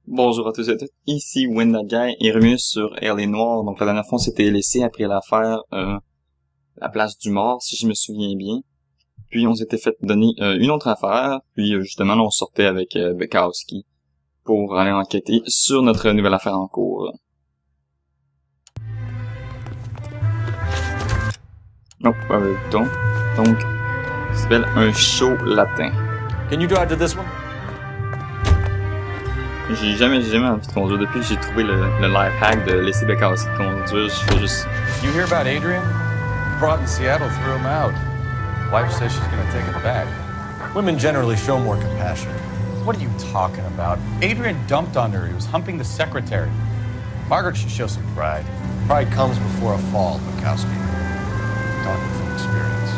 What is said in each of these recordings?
Bonjour à tous et à toutes, ici Wendaguy et Remus sur Noire. Donc la dernière fois on s'était laissé après l'affaire la place du mort, si je me souviens bien. Puis on s'était fait donner une autre affaire, puis justement là, on sortait avec Bekowski pour aller enquêter sur notre nouvelle affaire en cours. Non, pas le ton. Donc, ça s'appelle un chaud latin. Can you drive to this one? J'ai jamais envie de conduire. Depuis que j'ai trouvé le life hack de laisser Bekowski conduire, je fais juste... You hear about Adrian? Brought in Seattle threw him out. Wife says she's gonna take him back. Women generally show more compassion. What are you talking about? Adrian dumped on her. He was humping the secretary. Margaret should show some pride. Pride comes before a fall, Bukowski. Talking from experience.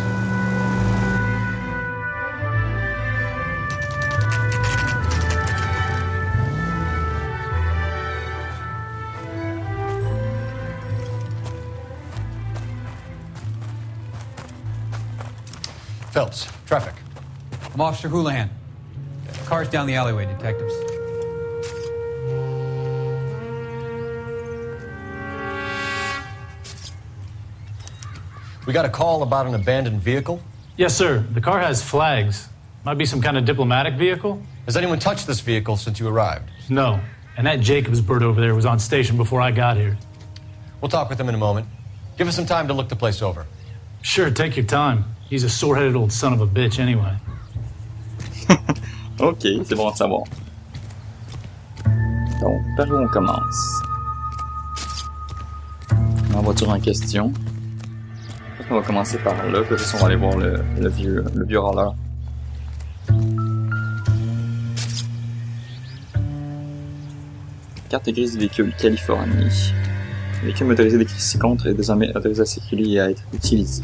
Phelps, traffic. I'm Officer Houlihan. Car's down the alleyway, detectives. We got a call about an abandoned vehicle. Yes, sir. The car has flags. Might be some kind of diplomatic vehicle? Has anyone touched this vehicle since you arrived? No. And that Jacobs bird over there was on station before I got here. We'll talk with him in a moment. Give us some time to look the place over. Sure, take your time. He's a sore-headed old son of a bitch anyway. Ok, c'est bon à savoir. Donc, par où on commence? La voiture en question. Je pense qu'on va commencer par là, puis on va aller voir le vieux roller. Carte grise du véhicule, Californie. Le véhicule motorisé décrit ci-contre est désormais autorisé à circuler et à être utilisé.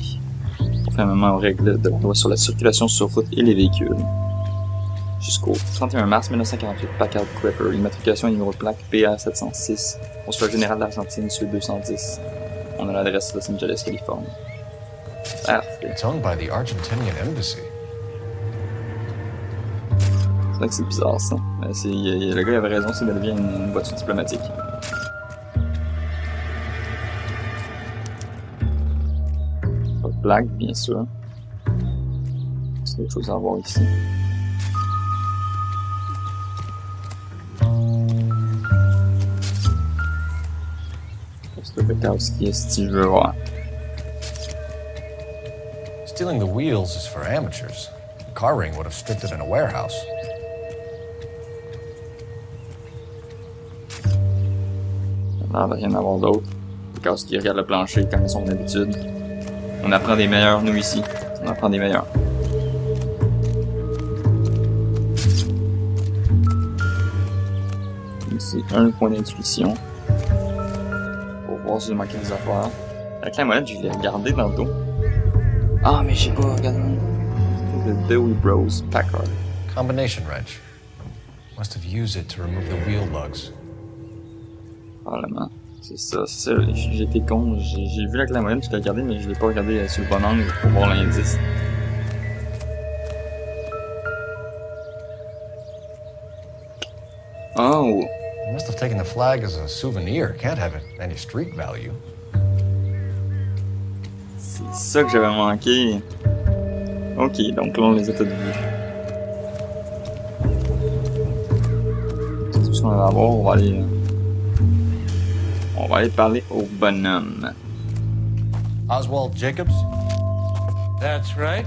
Conformément aux règles de la loi sur la circulation sur route et les véhicules. Jusqu'au 31 mars 1948, Packard Crepper, immatriculation et numéro de plaque PA 706, consulat général d'Argentine, Suite 210. On a l'adresse Los Angeles, Californie. Parfait. It's owned by the Argentinian embassy. C'est vrai que c'est bizarre ça. Le gars avait raison, c'est bel et bien une voiture diplomatique. Pas de plaque, bien sûr. C'est autre chose à voir ici. C'est le Bekowski, si je veux voir. Stealing the wheels is for amateurs. The car ring would have stripped it in a warehouse. Ça a l'air de rien avoir d'autre. Bekowski regarde le plancher comme son habitude. On apprend des meilleurs, nous ici. On apprend des meilleurs. Ici, un point d'intuition. Pour voir si j'ai manqué des affaires. Avec la molette, je l'ai regardé dans le dos. Ah, mais j'ai pas regardé. Le Dewey Bros Packard. Combination wrench. Must have used it to remove the wheel lugs. Probablement. C'est ça. J'ai été con. J'ai vu la clamolette, je l'ai regardé, mais je l'ai pas regardé sur le bon angle pour voir l'indice. Oh! You must have taken the flag as a souvenir. Can't have it any street value. C'est ça que j'avais manqué. Ok, donc là on les a toutes vues. C'est tout ce qu'on va avoir. On va aller parler au bonhomme. Oswald Jacobs? That's right.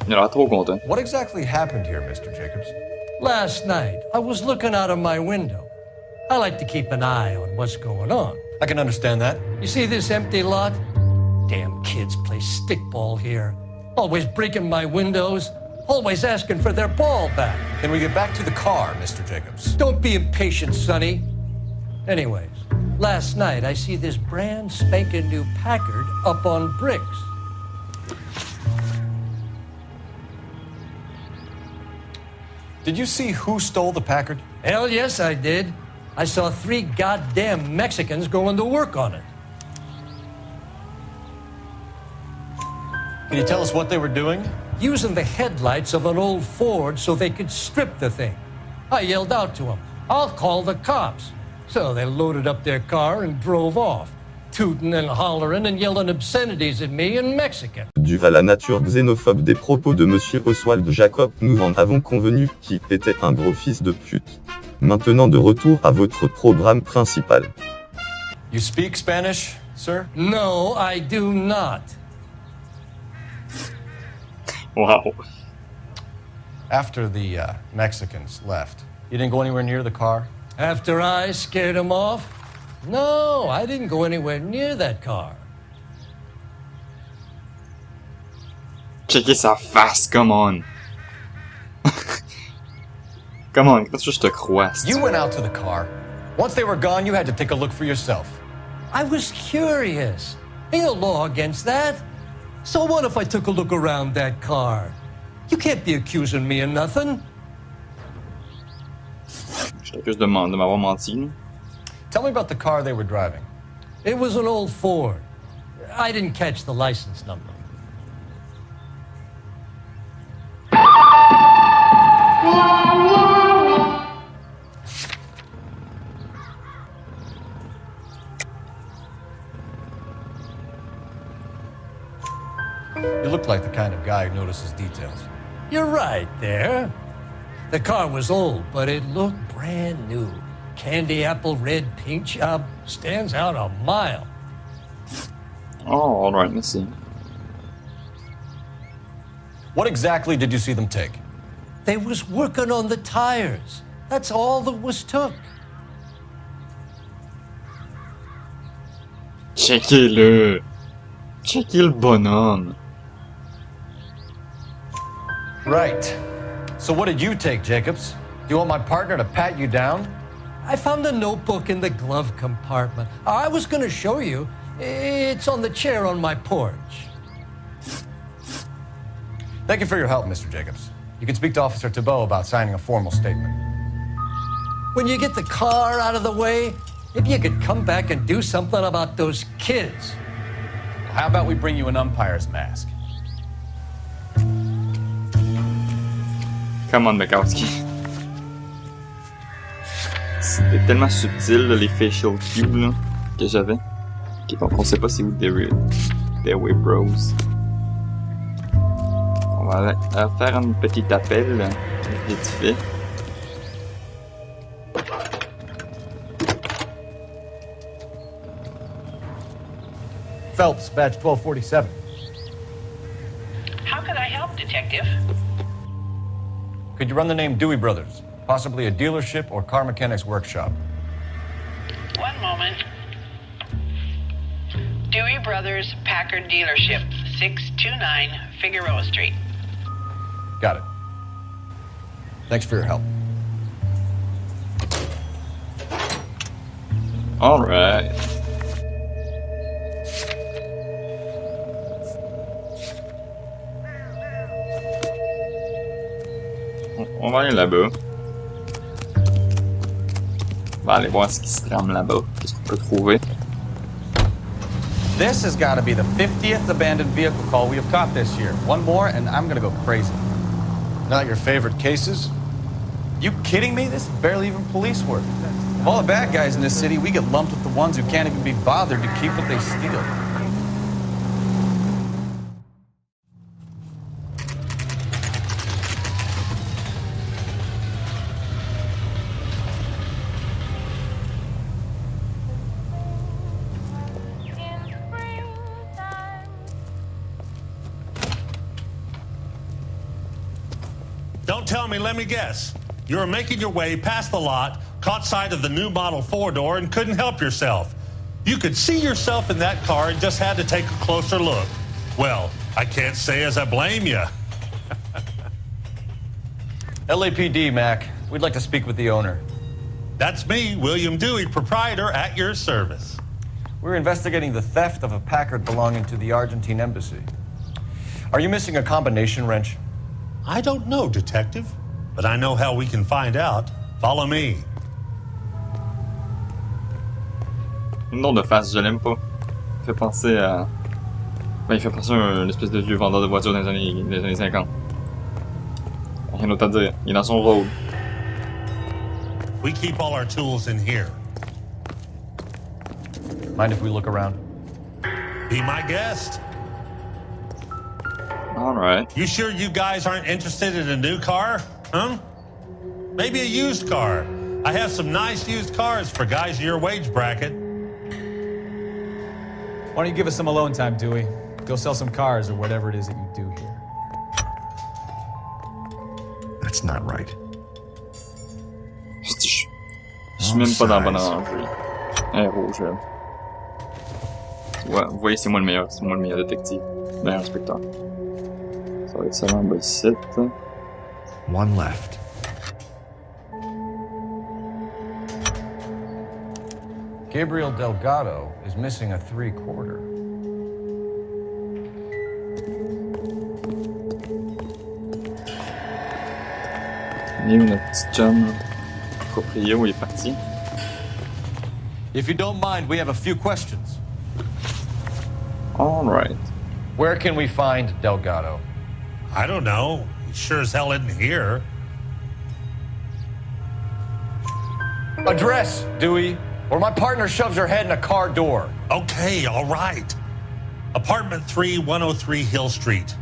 Il a l'air trop content. What exactly happened here, Mr. Jacobs? Last night, I was looking out of my window. I like to keep an eye on what's going on. I can understand that. You see this empty lot? Damn kids play stickball here. Always breaking my windows. Always asking for their ball back. Can we get back to the car, Mr. Jacobs? Don't be impatient, Sonny. Anyways, last night I see this brand spanking new Packard up on bricks. Did you see who stole the Packard? Hell yes, I did. I saw 3 goddamn Mexicans going to work on it. Can you tell us what they were doing? using the headlights of an old Ford so they could strip the thing. I yelled out to them, "I'll call the cops." So they loaded up their car and drove off, tooting and hollering and yelling obscenities at me in Mexican. Dû à la nature xénophobe des propos de Monsieur Oswald Jacob, nous en avons convenu qu'il était un gros fils de pute. Maintenant de retour à votre programme principal. You speak Spanish, sir? No, I do not. Wow. After the Mexicans left, you didn't go anywhere near the car? After I scared him off? No, I didn't go anywhere near that car. Checker sa face, come on. Come on, qu'est-ce que je te crois? You went out to the car. Once they were gone, you had to take a look for yourself. I was curious. Ain't no law against that. So what if I took a look around that car? You can't be accusing me of nothing. Je t'accuse de m'avoir menti. Tell me about the car they were driving. It was an old Ford. I didn't catch the license number. You look like the kind of guy who notices details. You're right there. The car was old, but it looked brand new. Candy apple red paint job stands out a mile. Oh, alright, let's see. What exactly did you see them take? They was working on the tires. That's all that was took. Checkez-le! Checkez le bonhomme! Right. So what did you take, Jacobs? Do you want my partner to pat you down? I found a notebook in the glove compartment. I was going to show you. It's on the chair on my porch. Thank you for your help, Mr. Jacobs. You can speak to Officer Thibault about signing a formal statement. When you get the car out of the way, maybe you could come back and do something about those kids. How about we bring you an umpire's mask? Come on, Bukowski. C'était tellement subtil, là, les facial cues là, que j'avais. Okay, donc on sait pas c'est où Dewey Bros. On va faire un petit appel, vite fait. Phelps, badge 1247. How can I help, Detective? Could you run the name Dewey Brothers? Possibly a dealership or car mechanics workshop. One moment. Dewey Brothers Packard Dealership, 629 Figueroa Street. Got it. Thanks for your help. Alright. On va aller là-bas. On va aller voir ce qui se trame là-bas. Qu'est-ce qu'on peut trouver. This has got to be the 50th abandoned vehicle call we have caught this year. One more and I'm going to go crazy. Not your favorite cases? You kidding me? This is barely even police work. Of all the bad guys in this city, we get lumped with the ones who can't even be bothered to keep what they steal. Don't tell me, let me guess. You were making your way past the lot, caught sight of the new model four-door, and couldn't help yourself. You could see yourself in that car and just had to take a closer look. Well, I can't say as I blame you. LAPD, Mac. We'd like to speak with the owner. That's me, William Dewey, proprietor, at your service. We're investigating the theft of a Packard belonging to the Argentine embassy. Are you missing a combination wrench? I don't know, detective, but I know how we can find out. Follow me. Le nom de face, je l'aime pas. Fait penser à Ben, il fait penser à une espèce de vieux vendeur de voitures des années 50. Rien d'autre à dire. Il est dans son rôle. We keep all our tools in here. Mind if we look around? Be my guest. Alright. You sure you guys aren't interested in a new car? Huh? Maybe a used car. I have some nice used cars for guys in your wage bracket. Why don't you give us some alone time, Dewey? Go sell some cars or whatever it is that you do here. That's not right. Je suis même pas dans la bonne rangée. Rouge. Ouais, vous voyez, c'est moi le meilleur. C'est moi le meilleur détective. Le meilleur inspecteur. Ça va être ça en bas ici. One left. Gabriel Delgado is missing a 3/4. Il est où notre petit chum? Proprio, il est parti. If you don't mind, we have a few questions. Alright. Where can we find Delgado? I don't know. He sure as hell isn't here. Address, Dewey, or my partner shoves her head in a car door. Okay, all right. Apartment 3, 103 Hill Street.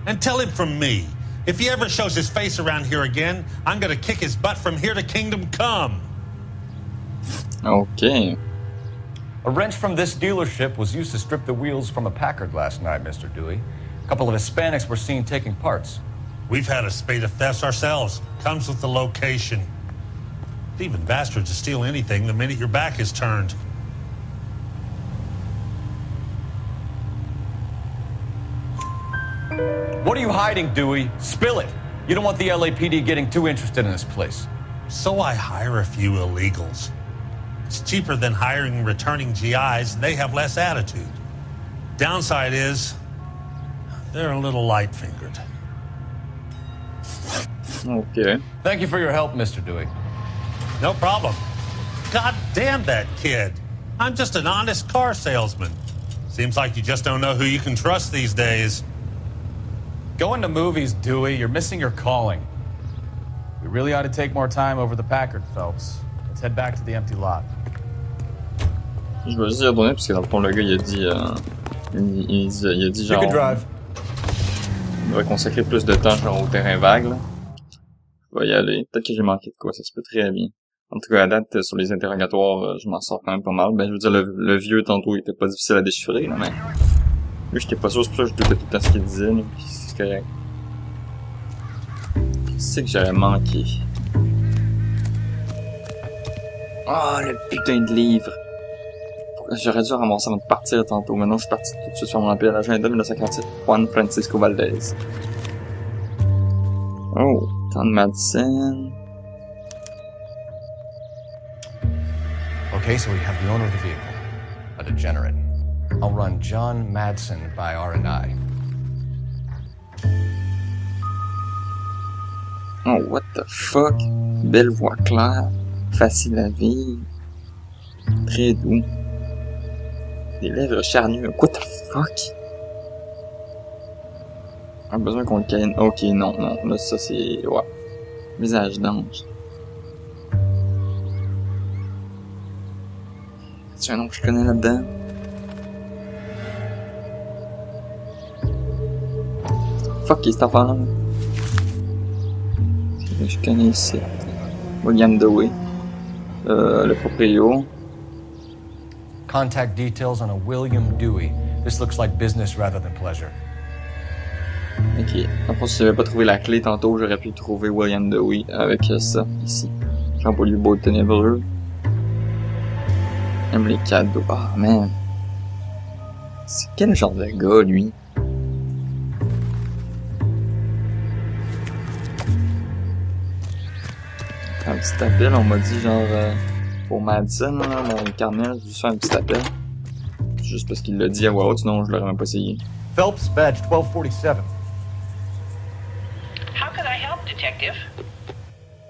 And tell him from me, if he ever shows his face around here again, I'm gonna kick his butt from here to Kingdom Come. Okay. A wrench from this dealership was used to strip the wheels from a Packard last night, Mr. Dewey. A couple of Hispanics were seen taking parts. We've had a spate of thefts ourselves. Comes with the location. Thieving bastards to steal anything the minute your back is turned. What are you hiding, Dewey? Spill it. You don't want the LAPD getting too interested in this place. So I hire a few illegals. It's cheaper than hiring returning GIs, and they have less attitude. Downside is, they're a little light-fingered. Okay. Thank you for your help, Mr. Dewey. No problem. God damn that kid. I'm just an honest car salesman. Seems like you just don't know who you can trust these days. Going to movies, Dewey. You're missing your calling. We really ought to take more time over the Packard, Phelps. Let's head back to the empty lot. Je vais juste y retourner parce que dans le fond, le gars, il a dit, il a dit genre. You can drive. Il devrait consacrer plus de temps genre au terrain vague, là. Je vais y aller. Peut-être que j'ai manqué de quoi, ça se peut très bien. En tout cas, à date, sur les interrogatoires, je m'en sors quand même pas mal. Ben, je veux dire, le vieux, tantôt, il était pas difficile à déchiffrer, là, mais... Lui, j'étais pas sûr, c'est pour ça que je doutais tout le temps ce qu'il disait, là. Puis c'est correct. C'est que j'aurais manqué. Ah, le putain de livre! J'aurais dû ramasser avant de partir tantôt. Maintenant, je suis parti tout de suite sur mon appel à l'agenda 1947. Juan Francisco Valdez. Oh, John Madsen. Okay, so we have the owner of the vehicle, a degenerate. I'll run John Madsen by R&I. Oh, what the fuck? Belle voix claire, facile à vivre, très doux. Des lèvres charnues, what the fuck? On a besoin qu'on le câline. Ok, non, là ça c'est... ouais. Visage d'ange. C'est un nom que je connais là-dedans? Fuck, il est cet enfant-là. Je connais ici. William Dewey. Le proprio. Contact details on a William Dewey. This looks like business rather than pleasure. Ok. Après, si j'avais pas trouvé la clé tantôt, j'aurais pu trouver William Dewey avec ça, ici. Jean Paul Beau ténébreux. Aime les cadeaux. Ah, oh, man. C'est quel genre de gars, lui? Un petit appel, on m'a dit genre pour Madsen, là, mon carnet, j'ai juste fait un petit appel. Juste parce qu'il l'a dit à voix haute, sinon je l'aurais même pas essayé. Phelps, badge 1247. How could I help, Detective?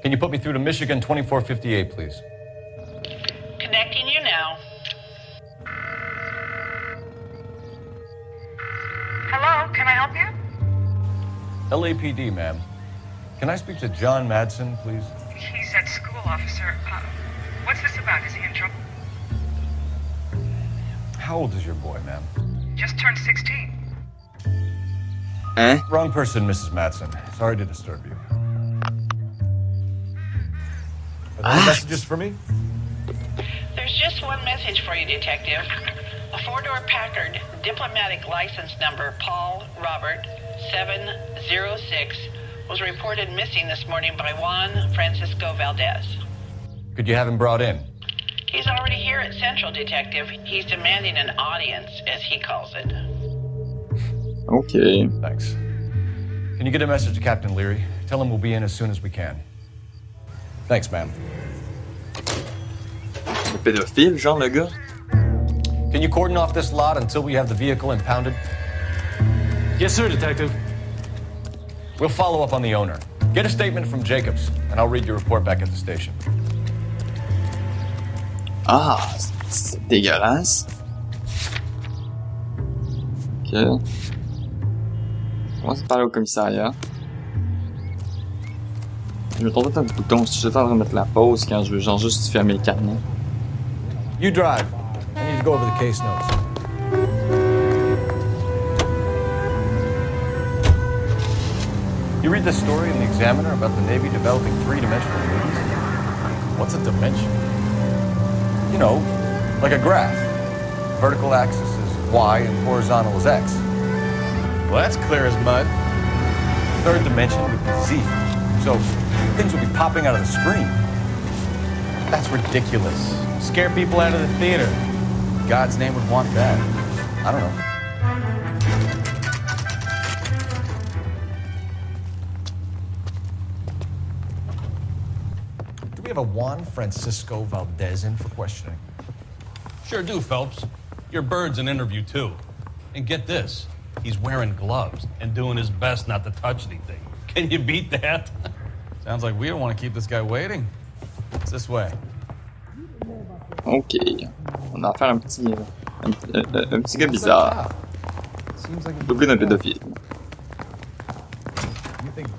Can you put me through to Michigan 2458, please? Connecting you now. LAPD, ma'am. Can I speak to John Madsen, please? He's at school, officer. What's this about? Is he in trouble? How old is your boy, ma'am? Just turned 16. Hein? Wrong person, Mrs. Madsen. Sorry to disturb you. Are there any messages for me? There's just one message for you, Detective. A four-door Packard, diplomatic license number Paul Robert 706, was reported missing this morning by Juan Francisco Valdez. Could you have him brought in? He's already here at Central, Detective. He's demanding an audience, as he calls it. Ok. Thanks. Can you get a message to Captain Leary? Tell him we'll be in as soon as we can. Thanks, ma'am. C'est le pédophile, genre, le gars? Can you cordon off this lot until we have the vehicle impounded? Yes, sir, Detective. We'll follow up on the owner. Get a statement from Jacobs, and I'll read your report back at the station. Ah, c'est dégueulasse. Ok. On va se parler au commissariat. Je me trompe un bouton, si je suis en train de mettre la pause quand je veux genre juste fermer le carnet. You drive. I need to go over the case notes. You read this story in the Examiner about the Navy developing three-dimensional movies? What's a dimension? You know, like a graph. Vertical axis is Y and horizontal is X. Well, that's clear as mud. Third dimension would be Z. So things would be popping out of the screen. That's ridiculous. Scare people out of the theater. God's name would want that. I don't know. Do we have a Juan Francisco Valdez in for questioning? Sure do, Phelps. Your bird's an interview, too. And get this, he's wearing gloves and doing his best not to touch anything. Can you beat that? Sounds like we don't want to keep this guy waiting. It's this way. Ok. On a affaire à un petit gars bizarre. Doublé d'un pédophile.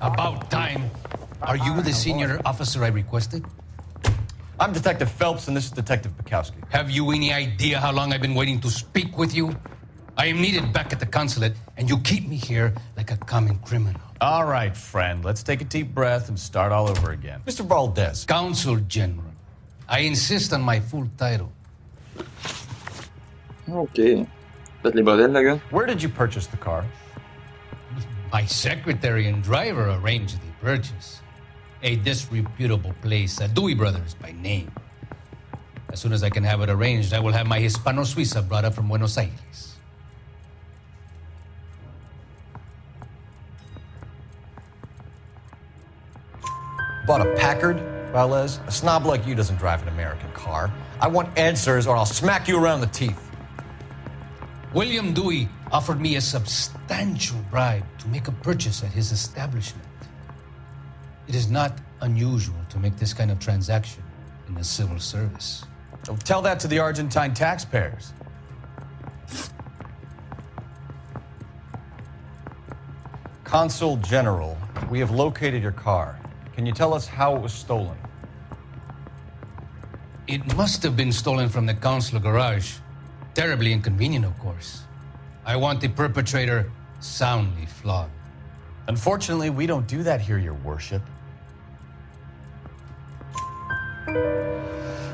About time. Are you the senior officer I requested? I'm Detective Phelps, and this is Detective Bukowski. Have you any idea how long I've been waiting to speak with you? I am needed back at the consulate, and you keep me here like a common criminal. All right, friend. Let's take a deep breath and start all over again. Mr. Valdez. Consul General. I insist on my full title. Ok. Faites les bordels, le gars. Where did you purchase the car? My secretary and driver arranged the purchase. A disreputable place, Dewey Brothers by name. As soon as I can have it arranged, I will have my Hispano Suiza brought up from Buenos Aires. Bought a Packard, Valdez? A snob like you doesn't drive an American car. I want answers or I'll smack you around the teeth. William Dewey offered me a substantial bribe to make a purchase at his establishment. It is not unusual to make this kind of transaction in the civil service. So tell that to the Argentine taxpayers. Consul General, we have located your car. Can you tell us how it was stolen? It must have been stolen from the consular garage. Terribly inconvenient, of course. I want the perpetrator soundly flogged. Unfortunately, we don't do that here, Your Worship.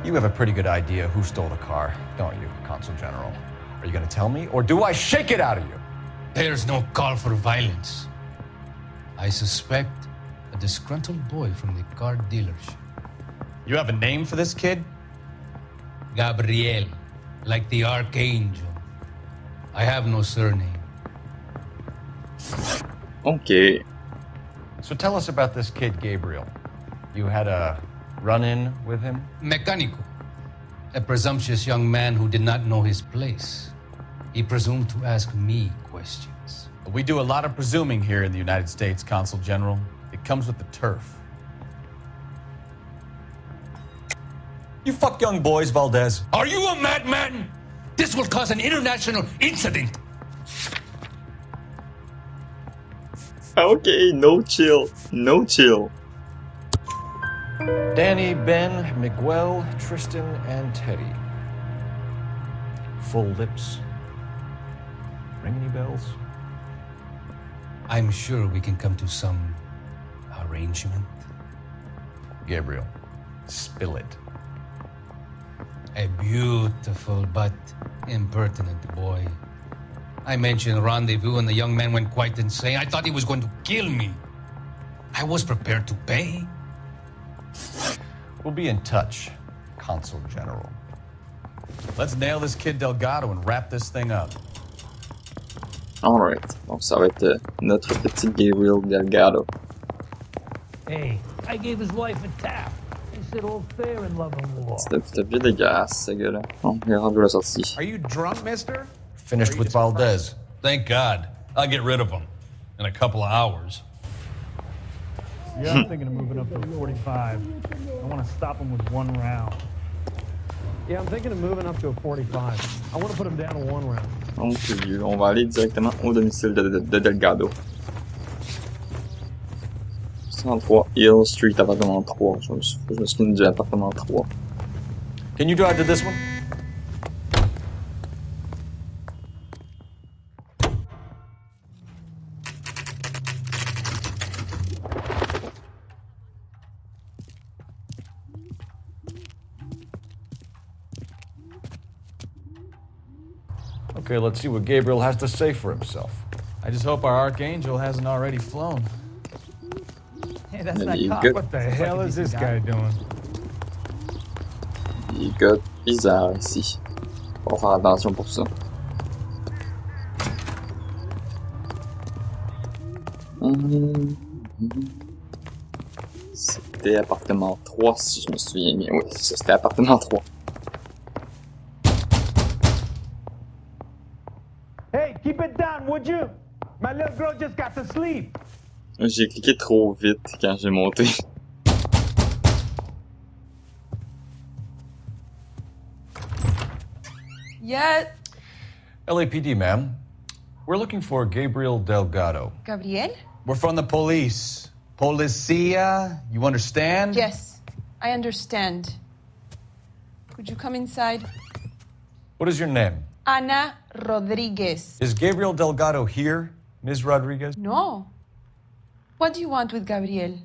You have a pretty good idea who stole the car, don't you, Consul General? Are you going to tell me, or do I shake it out of you? There's no call for violence. I suspect a disgruntled boy from the car dealership. You have a name for this kid? Gabriel, like the archangel. I have no surname. Ok. So tell us about this kid, Gabriel. You had a run-in with him? Mecánico, a presumptuous young man who did not know his place. He presumed to ask me questions. We do a lot of presuming here in the United States, Consul General. It comes with the turf. You fuck young boys, Valdez. Are you a madman? This will cause an international incident. Ok, no chill. No chill. Danny, Ben, Miguel, Tristan, and Teddy. Full lips. Ring any bells? I'm sure we can come to some arrangement. Gabriel, spill it. A beautiful but impertinent boy. I mentioned rendezvous and the young man went quite insane. I thought he was going to kill me. I was prepared to pay. We'll be in touch, Consul General. Let's nail this kid Delgado and wrap this thing up. Alright, donc ça va être notre petit Gabriel Delgado. Hey, I gave his wife a tap. He said all fair in love and war. C'est un petit peu dégueulasse, ce gars-là. Bon, il est rendu à la sortie. Are you drunk, mister? Finished with Valdez. Thank God. I'll get rid of him in a couple of hours. Yeah, I'm thinking of moving up to a 45. I want to stop him with one round. Yeah, I'm thinking of moving up to a 45. I want to put him down to one round. Donc, on va aller directement au domicile de Delgado. 103 Hill Street, appartement 3. Je me souviens du appartement 3. Can you drive to this one? Okay, let's see what Gabriel has to say for himself. I just hope our archangel hasn't already flown. Hey, that's Mais that les cop. gars, What the hell is this guy doing? les gars bizarres ici. Faut faire attention pour ça. C'était appartement 3 si je me souviens bien. Oui, ça c'était appartement 3. Hey, keep it down, would you? My little girl just got to sleep. J'ai cliqué trop vite quand j'ai monté. Yeah, LAPD, ma'am. We're looking for Gabriel Delgado. Gabriel? We're from the police. Policia, you understand? Yes, I understand. Could you come inside? What is your name? Ana Rodriguez. Is Gabriel Delgado here, Ms. Rodriguez? No. What do you want with Gabriel?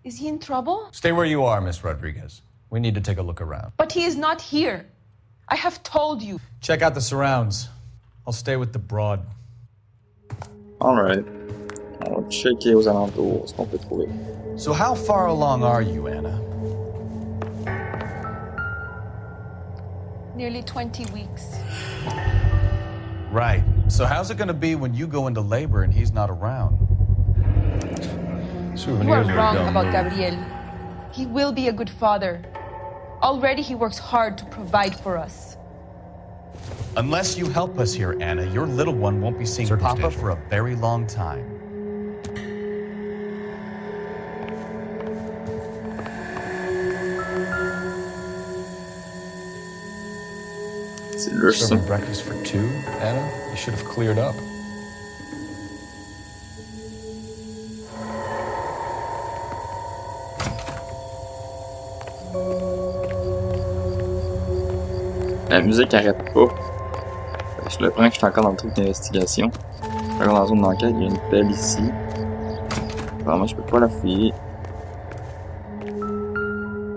Is he in trouble? Stay where you are, Ms. Rodriguez. We need to take a look around. But he is not here. I have told you. Check out the surrounds. I'll stay with the broad. Alright. On va checker aux alentours ce qu'on peut trouver. So how far along are you, Anna? Nearly 20 weeks. Right. So how's it gonna be when you go into labor and he's not around? You are wrong about Gabriel. He will be a good father. Already he works hard to provide for us. Unless you help us here, Anna, your little one won't be seeing Papa for a very long time. Serving breakfast for two, Anna? You should have cleared up. La musique arrête pas. Je le prends que je suis encore dans le truc d'investigation. Je suis encore dans la zone d'enquête, il y a une pelle ici. Vraiment, je peux pas la fouiller.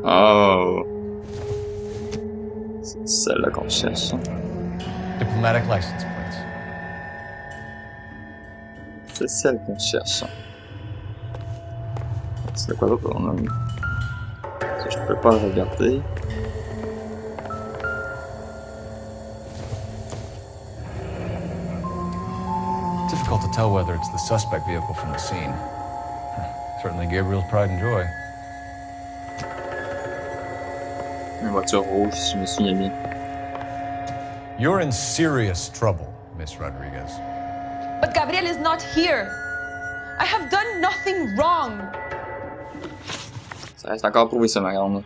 Oh! C'est celle-là qu'on cherche. Diplomatic license plates. C'est celle qu'on cherche. C'est quoi d'autre on a mis? Ça, je peux pas le regarder. Difficult to tell whether it's the suspect vehicle from the scene. Certainly Gabriel's pride and joy. Une voiture rouge, si je me souviens bien. You're in serious trouble, Miss Rodriguez. But Gabriel is not here. I have done nothing wrong. Ça reste encore prouvé, ça, ma grande.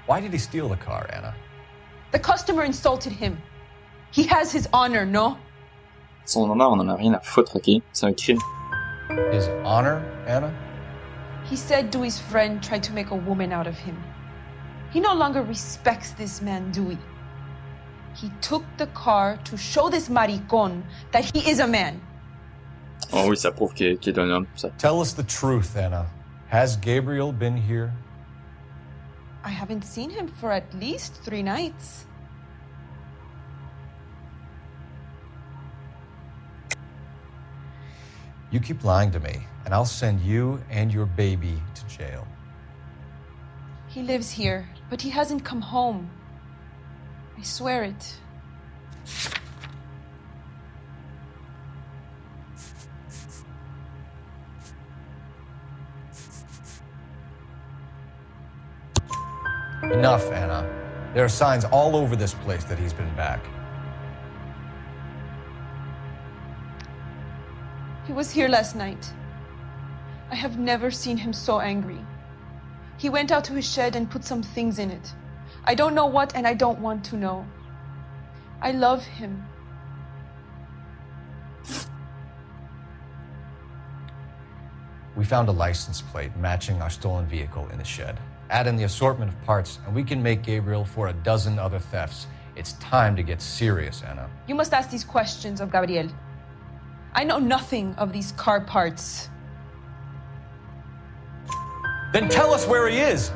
Why did he steal the car, Anna? The customer insulted him. He has his honor, no? Son honneur, on en a rien à foutre, ok? C'est un crime. His honor, Anna? He said Dewey's friend tried to make a woman out of him. He no longer respects this man, Dewey. He took the car to show this maricon that he is a man. Oh oui, ça prouve qu'il est un homme. Ça. Tell us the truth, Anna. Has Gabriel been here? I haven't seen him for at least 3 nights. You keep lying to me, and I'll send you and your baby to jail. He lives here, but he hasn't come home. I swear it. Enough, Anna. There are signs all over this place that he's been back. He was here last night. I have never seen him so angry. He went out to his shed and put some things in it. I don't know what, and I don't want to know. I love him. We found a license plate matching our stolen vehicle in the shed. Add in the assortment of parts, and we can make Gabriel for a dozen other thefts. It's time to get serious, Anna. You must ask these questions of Gabriel. I know nothing of these car parts. Then tell us where he is.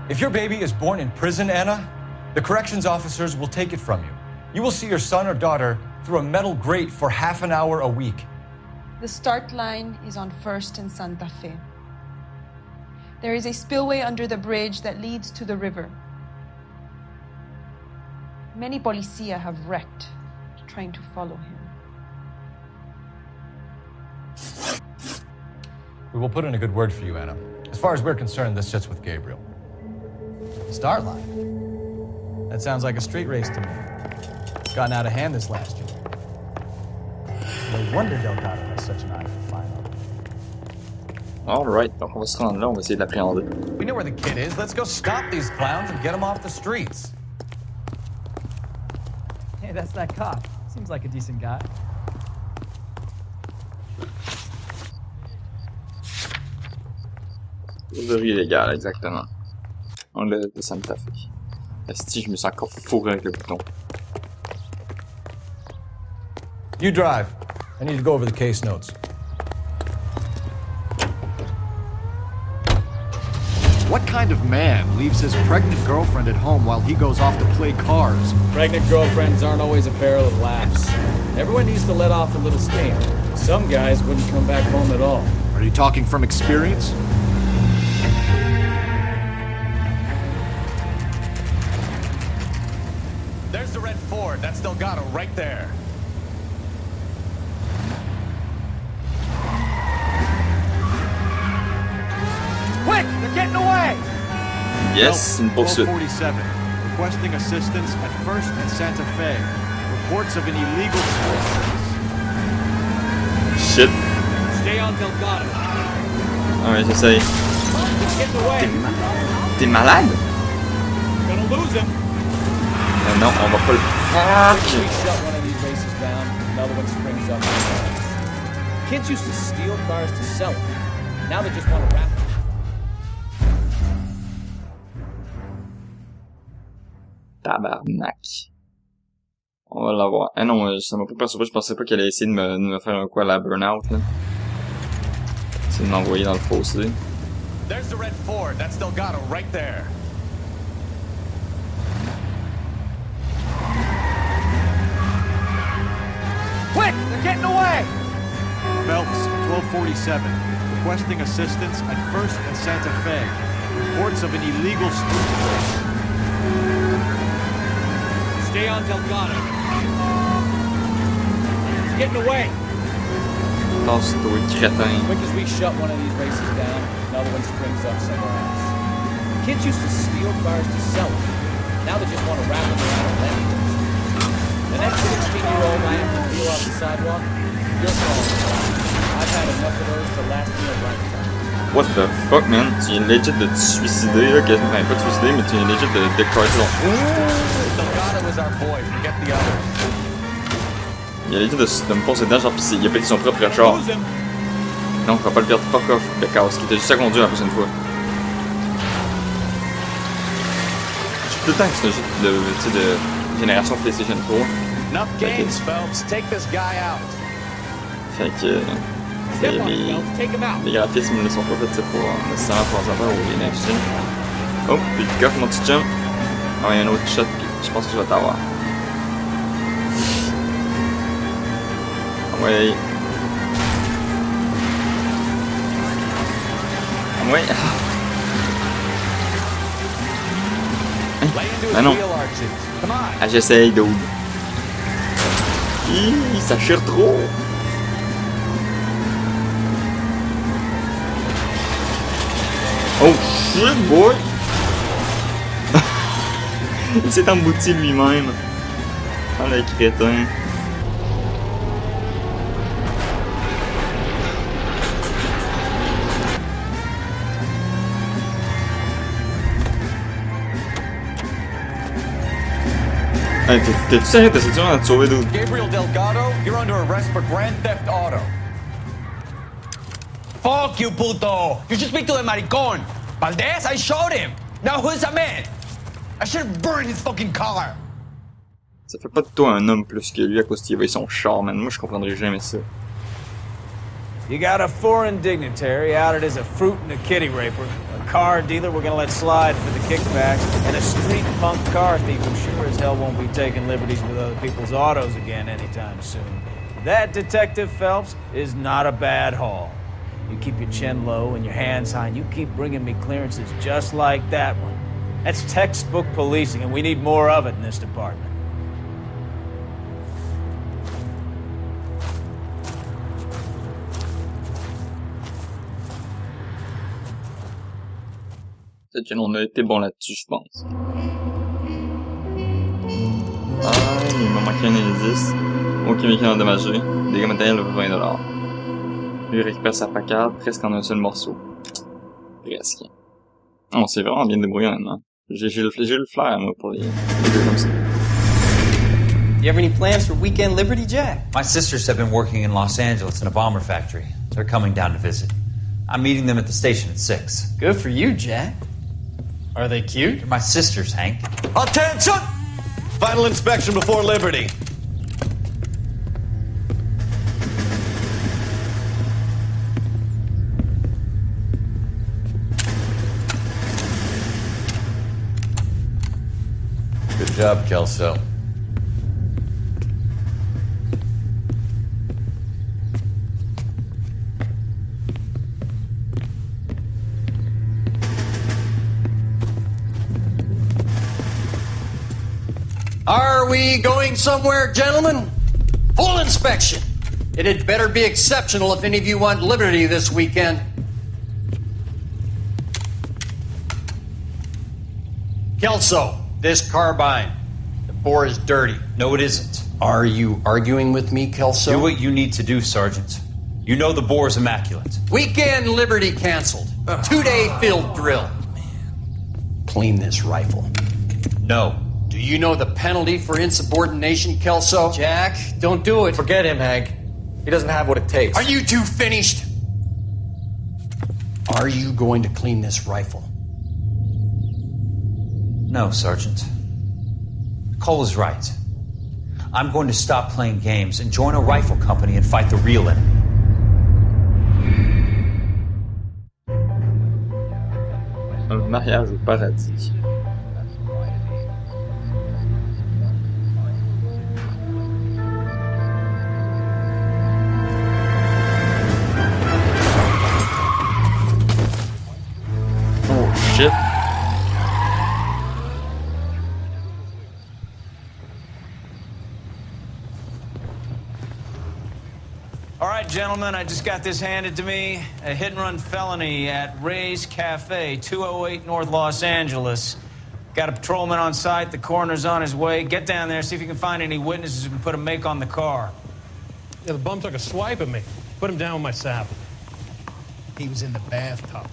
If your baby is born in prison, Anna, the corrections officers will take it from you. You will see your son or daughter through a metal grate for half an hour a week. The start line is on 1st and Santa Fe. There is a spillway under the bridge that leads to the river. Many policia have wrecked trying to follow him. We will put in a good word for you, Anna. As far as we're concerned, this sits with Gabriel. Start line? That sounds like a street race to me. It's gotten out of hand this last year. No wonder Delgado has such an eye for final. Alright, donc on va se rendre là, on va essayer de l'appréhender. We know where the kid is. Let's go stop these clowns and get them off the streets. Hey, that's that cop. Seems like a decent guy. Fourberie illégale, exactement. On l'a de Santa Fe. Esti, je me sens encore fourré avec le bouton. You drive. I need to go over the case notes. What kind of man leaves his pregnant girlfriend at home while he goes off to play cars? Pregnant girlfriends aren't always a barrel of laughs. Everyone needs to let off a little steam. Some guys wouldn't come back home at all. Are you talking from experience? There's the red Ford. That's Delgado right there. Quick! They're getting away! Yes, une poursuite. 1247, requesting assistance at 1st and Santa Fe. Reports of an illegal... Shit. Stay on Delgado. Ah ouais, j'essaye. Getting away. T'es malade? Gonna lose him. Non, on va pas le... Fuck! We shut one of these races down, another one springs up. Kids used to steal cars to sell them. Now they just want to wrap them. Tabarnak. On va l'avoir. Ah non, ça m'a pas perturbé, je pensais pas qu'elle allait essayer de me faire un coup à la burn-out, là. C'est de m'envoyer dans le fossé. There's the red Ford. That's Delgado right there. Quick! They're getting away! Phelps, 1247, requesting assistance at 1st and Santa Fe. Reports of an illegal street race. Stay on Delgado. He's getting away. Tasse-toi, crétin. Quick as we shut one of these races down, another one springs up somewhere else. Kids used to steal cars to sell them. Now they just want to wrap them around a leg. The next 16-year-old I have to deal off the sidewalk, your call. I've had enough of those to last me a lifetime. What the fuck, man? Tu viens legit de te suicider, là, quasiment. Enfin, pas te suicider, mais tu viens legit de décrocher ton... Delgado is our boy. Forget the others. Il a l'idée de me foncer dedans, genre, pis il a pété son propre char. Non, on va pas le perdre fuck off, Beckhouse, qui était juste à conduire la prochaine fois. Je suis tout le temps que c'est un jeu de génération PlayStation 3. Enough games, Phelps. Take this guy out. Fait que les graphismes ne sont pas faits pour nécessairement pour enfants ou les next gen. Oh, puis le coffre, mon petit chum. Ah, il y a un autre shot, puis je pense que je vais t'avoir. Ah ouais. Ah ouais. Ah non. Ah, j'essaye, dude. Hi, ça chire trop. Oh shit, boy! Il s'est embouti lui-même. Oh le crétin. Hey, t'es-tu sérieux? T'essaies-tu vraiment de te sauver, dude? Gabriel Delgado, you're under arrest for grand theft auto. Fuck you, puto! You should speak to the maricon. Valdez, I showed him. Now who's a man? I should have burned his fucking car. Ça fait pas de toi un homme plus que lui à cause qu'il avait son char, man. Moi, je comprendrais jamais ça. You got a foreign dignitary outed as a fruit and a kitty raper, a car dealer we're gonna let slide for the kickbacks, and a street punk car thief who sure as hell won't be taking liberties with other people's autos again anytime soon. That, Detective Phelps, is not a bad haul. You keep your chin low and your hands high, and you keep bringing me clearances just like that one. That's textbook policing, and we need more of it in this department. On a été bon là-dessus, je pense. Ah, il m'a manqué un indice. Aucun véhicule endommagé. Dégâts matériels de 20$. Lui récupère sa pancarte presque en un seul morceau. Presque. On s'est vraiment bien débrouillé maintenant. J'ai le flair, moi, pour les jeux comme ça. You have any plans for weekend Liberty, Jack? My sisters have been working in Los Angeles in a bomber factory. They're coming down to visit. I'm meeting them at the station at 6. Good for you, Jack. Are they cute? They're my sisters, Hank. Attention! Final inspection before Liberty. Good job, Kelso. Are we going somewhere, gentlemen? Full inspection. It had better be exceptional if any of you want liberty this weekend. Kelso, this carbine. The bore is dirty. No, it isn't. Are you arguing with me, Kelso? Do what you need to do, Sergeant. You know the bore is immaculate. Weekend liberty canceled. 2-day field drill. Clean this rifle. No. Do you know the penalty for insubordination, Kelso? Jack, don't do it. Forget him, Hank. He doesn't have what it takes. Are you two finished? Are you going to clean this rifle? No, Sergeant. Cole is right. I'm going to stop playing games and join a rifle company and fight the real enemy. Un mariage au paradis. Oh shit. All right, gentlemen, I just got this handed to me. A hit-and-run felony at Ray's Cafe, 208 North Los Angeles. Got a patrolman on site. The coroner's on his way. Get down there, see if you can find any witnesses who can put a make on the car. Yeah, the bum took a swipe at me. Put him down with my saddle. He was in the bathtub,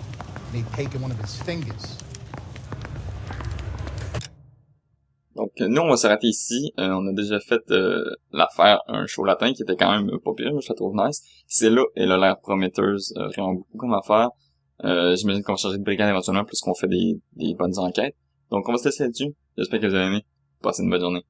and he'd taken one of his fingers. Donc Donc, nous, on va s'arrêter ici. On a déjà fait l'affaire Un chaud latin qui était quand même pas pire, je la trouve nice. Celle-là, elle a l'air prometteuse, vraiment beaucoup comme affaire. J'imagine qu'on va changer de brigade éventuellement plus qu'on fait des bonnes enquêtes. Donc, on va se laisser là-dessus. J'espère que vous avez aimé. Passez une bonne journée.